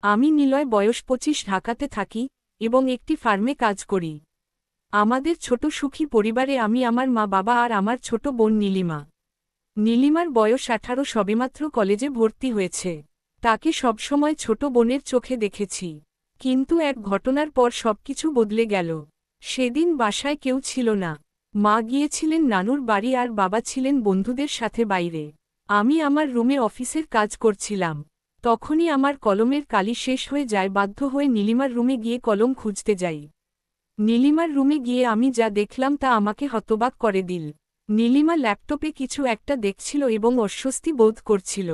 আমি নিলয়, বয়স 25, ঢাকাতে থাকি এবং একটি ফার্মে কাজ করি। আমাদের ছোট সুখী পরিবারে আমি, আমার মা বাবা আর আমার ছোট বোন নীলিমা। নীলিমার বয়স 18, সবেমাত্র কলেজে ভর্তি হয়েছে। তাকে সবসময় ছোট বোনের চোখে দেখেছি, কিন্তু এক ঘটনার পর সবকিছু বদলে গেল। সেদিন বাসায় কেউ ছিল না। মা গিয়েছিলেন নানুর বাড়ি আর বাবা ছিলেন বন্ধুদের সাথে বাইরে। আমি আমার রুমে অফিসের কাজ করছিলাম। তখনই আমার কলমের কালি শেষ হয়ে যায়। বাধ্য হয়ে নীলিমার রুমে গিয়ে কলম খুঁজতে যাই। নীলিমার রুমে গিয়ে আমি যা দেখলাম তা আমাকে হতবাক করে দিল। নীলিমা ল্যাপটপে কিছু একটা দেখছিল এবং অস্বস্তি বোধ করছিল।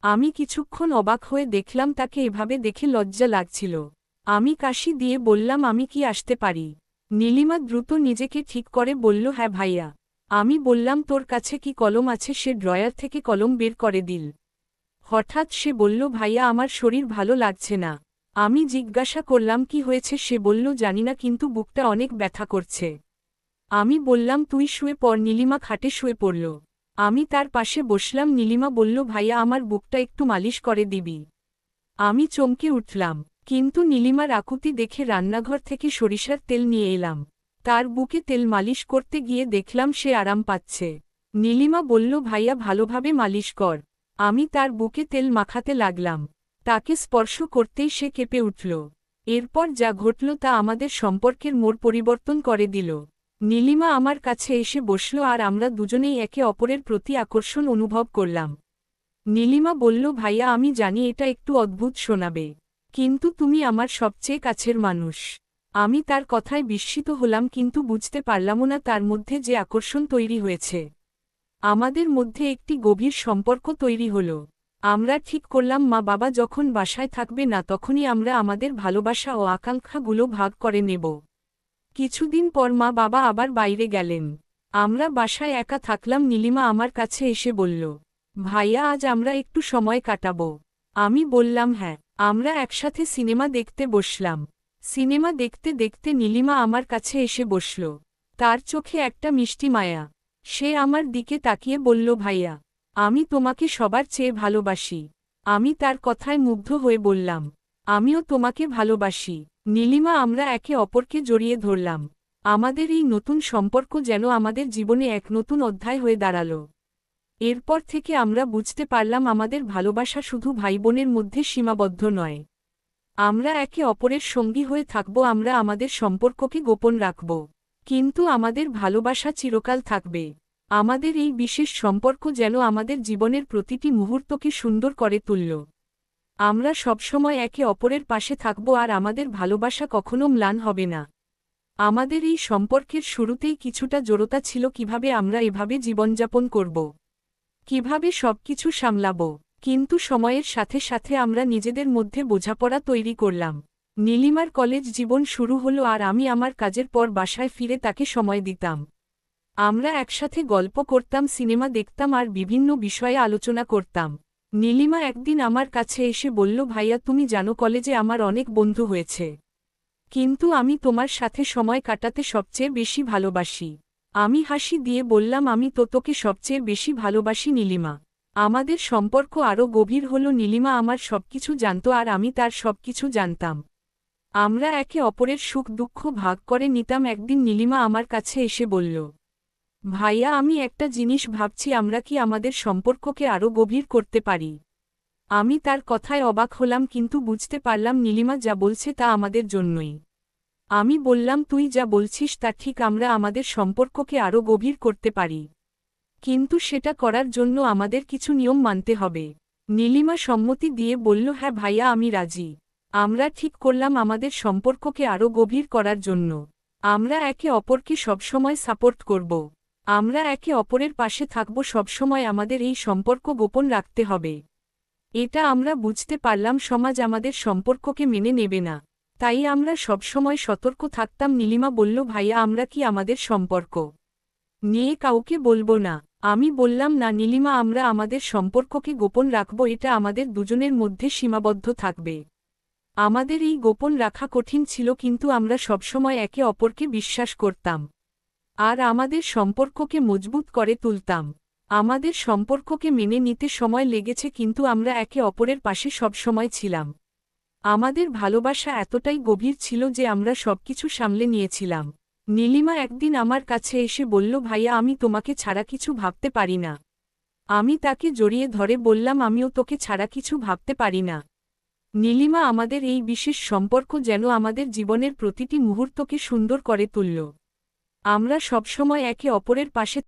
আমি কিছুক্ষণ অবাক হয়ে দেখলাম তাকে এভাবে দেখে লজ্জা লাগছিল। আমি কাশি দিয়ে বললাম, আমি কি আসতে পারি? নীলিমা দ্রুত নিজেকে ঠিক করে বলল, হ্যাঁ ভাইয়া। আমি বললাম, তোর কাছে কি কলম আছে? সে ড্রয়ার থেকে কলম বের করে দিল। হঠাৎ সে বলল, ভাইয়া আমার শরীর ভালো লাগছে না। আমি জিজ্ঞাসা করলাম, কি হয়েছে? সে বলল, জানি না, কিন্তু বুকটা অনেক ব্যথা করছে। আমি বললাম, তুই শুয়ে পড়। নীলিমা খাটে শুয়ে পড়ল। আমি তার পাশে বসলাম। নীলিমা বলল, ভাইয়া আমার বুকটা একটু মালিশ করে দিবি? আমি চমকে উঠলাম, কিন্তু নীলিমার আকুতি দেখে রান্নাঘর থেকে সরিষার তেল নিয়ে এলাম। তার বুকে তেল মালিশ করতে গিয়ে দেখলাম সে আরাম পাচ্ছে। নীলিমা বলল, ভাইয়া ভালোভাবে মালিশ কর। আমি তার বুকে তেল মাখাতে লাগলাম। তাকে স্পর্শ করতেই সে কেঁপে উঠল। এরপর যা ঘটল তা আমাদের সম্পর্কের মোড় পরিবর্তন করে দিল। নীলিমা আমার কাছে এসে বসল আর আমরা দুজনেই একে অপরের প্রতি আকর্ষণ অনুভব করলাম। নীলিমা বলল, ভাইয়া আমি জানি এটা একটু অদ্ভুত শোনাবে, কিন্তু তুমি আমার সবচেয়ে কাছের মানুষ। আমি তার কথায় বিস্মিত হলাম, কিন্তু বুঝতে পারলামও না তার মধ্যে যে আকর্ষণ তৈরি হয়েছে। আমাদের মধ্যে একটি গভীর সম্পর্ক তৈরি হল। আমরা ঠিক করলাম, মা বাবা যখন বাসায় থাকবে না তখনই আমরা আমাদের ভালোবাসা ও আকাঙ্ক্ষাগুলো ভাগ করে নেব। কিছুদিন পর মা বাবা আবার বাইরে গেলেন। আমরা বাসায় একা থাকলাম। নীলিমা আমার কাছে এসে বলল, ভাইয়া আজ আমরা একটু সময় কাটাবো? আমি বললাম, হ্যাঁ। আমরা একসাথে সিনেমা দেখতে বসলাম। সিনেমা দেখতে দেখতে নীলিমা আমার কাছে এসে বসল। তার চোখে একটা মিষ্টি মায়া। সে আমার দিকে তাকিয়ে বলল, ভাইয়া আমি তোমাকে সবার চেয়ে ভালোবাসি। আমি তার কথায় মুগ্ধ হয়ে বললাম, আমিও তোমাকে ভালোবাসি। নীলিমা আমরা একে অপরকে জড়িয়ে ধরলাম। আমাদের এই নতুন সম্পর্ক যেন আমাদের জীবনে এক নতুন অধ্যায় হয়ে দাঁড়াল। এরপর থেকে আমরা বুঝতে পারলাম আমাদের ভালোবাসা শুধু ভাইবোনের মধ্যে সীমাবদ্ধ নয়। আমরা একে অপরের সঙ্গী হয়ে থাকব। আমরা আমাদের সম্পর্ককে গোপন রাখব, কিন্তু আমাদের ভালোবাসা চিরকাল থাকবে। আমাদের এই বিশেষ সম্পর্ক যেন আমাদের জীবনের প্রতিটি মুহূর্তকে সুন্দর করে তুলল। আমরা সবসময় একে অপরের পাশে থাকব আর আমাদের ভালোবাসা কখনো ম্লান হবে না। আমাদের এই সম্পর্কের শুরুতেই কিছুটা জড়তা ছিল, কিভাবে আমরা এভাবে জীবনযাপন করব, কিভাবে সবকিছু সামলাব। কিন্তু সময়ের সাথে সাথে আমরা নিজেদের মধ্যে বোঝাপড়া তৈরি করলাম। নীলিমার কলেজ জীবন শুরু হলো আর আমি আমার কাজের পর বাসায় ফিরে তাকে সময় দিতাম। আমরা একসাথে গল্প করতাম, সিনেমা দেখতাম আর বিভিন্ন বিষয়ে আলোচনা করতাম। নীলিমা একদিন আমার কাছে এসে বলল, ভাইয়া তুমি জানো কলেজে আমার অনেক বন্ধু হয়েছে, কিন্তু আমি তোমার সাথে সময় কাটাতে সবচেয়ে বেশি ভালোবাসি। আমি হাসি দিয়ে বললাম, আমি তো তোকে সবচেয়ে বেশি ভালোবাসি নীলিমা। আমাদের সম্পর্ক আরও গভীর হল। নীলিমা আমার সবকিছু জানত আর আমি তার সবকিছু জানতাম। আমরা একে অপরের সুখ দুঃখ ভাগ করে নিতাম। একদিন নীলিমা আমার কাছে এসে বলল, ভাইয়া আমি একটা জিনিস ভাবছি, আমরা কি আমাদের সম্পর্ককে আরও গভীর করতে পারি? আমি তার কথায় অবাক হলাম, কিন্তু বুঝতে পারলাম নীলিমা যা বলছে তা আমাদের জন্যই। আমি বললাম, তুই যা বলছিস তা ঠিক, আমরা আমাদের সম্পর্ককে আরও গভীর করতে পারি, কিন্তু সেটা করার জন্য আমাদের কিছু নিয়ম মানতে হবে। নীলিমা সম্মতি দিয়ে বলল, হ্যাঁ ভাইয়া আমি রাজি। আমরা ঠিক করলাম আমাদের সম্পর্ককে আরও গভীর করার জন্য আমরা একে অপরকে সবসময় সাপোর্ট করব। আমরা একে অপরের পাশে থাকব সবসময়। আমাদের এই সম্পর্ক গোপন রাখতে হবে। এটা আমরা বুঝতে পারলাম সমাজ আমাদের সম্পর্ককে মেনে নেবে না, তাই আমরা সবসময় সতর্ক থাকতাম। নীলিমা বলল, ভাইয়া আমরা কি আমাদের সম্পর্ক নিয়ে কাউকে বলবো না? আমি বললাম, না নীলিমা, আমরা আমাদের সম্পর্ককে গোপন রাখব। এটা আমাদের দুজনের মধ্যে সীমাবদ্ধ থাকবে। আমাদের এই গোপন রাখা কঠিন ছিল, কিন্তু আমরা সবসময় একে অপরকে বিশ্বাস করতাম আর আমাদের সম্পর্ককে মজবুত করে তুলতাম। আমাদের সম্পর্ককে মেনে নিতে সময় লেগেছে, কিন্তু আমরা একে অপরের পাশে সবসময় ছিলাম। আমাদের ভালোবাসা এতটাই গভীর ছিল যে আমরা সবকিছু সামলে নিয়েছিলাম। নীলিমা একদিন আমার কাছে এসে বলল, ভাইয়া, আমি তোমাকে ছাড়া কিছু ভাবতে পারি না। আমি তাকে জড়িয়ে ধরে বললাম, আমিও তোকে ছাড়া কিছু ভাবতে পারি না। নীলিমা আমাদের এই বিশেষ সম্পর্ক যেন আমাদের জীবনের প্রতিটি মুহূর্তকে সুন্দর করে তুলল। আমরা সবসময় একে অপরের পাশে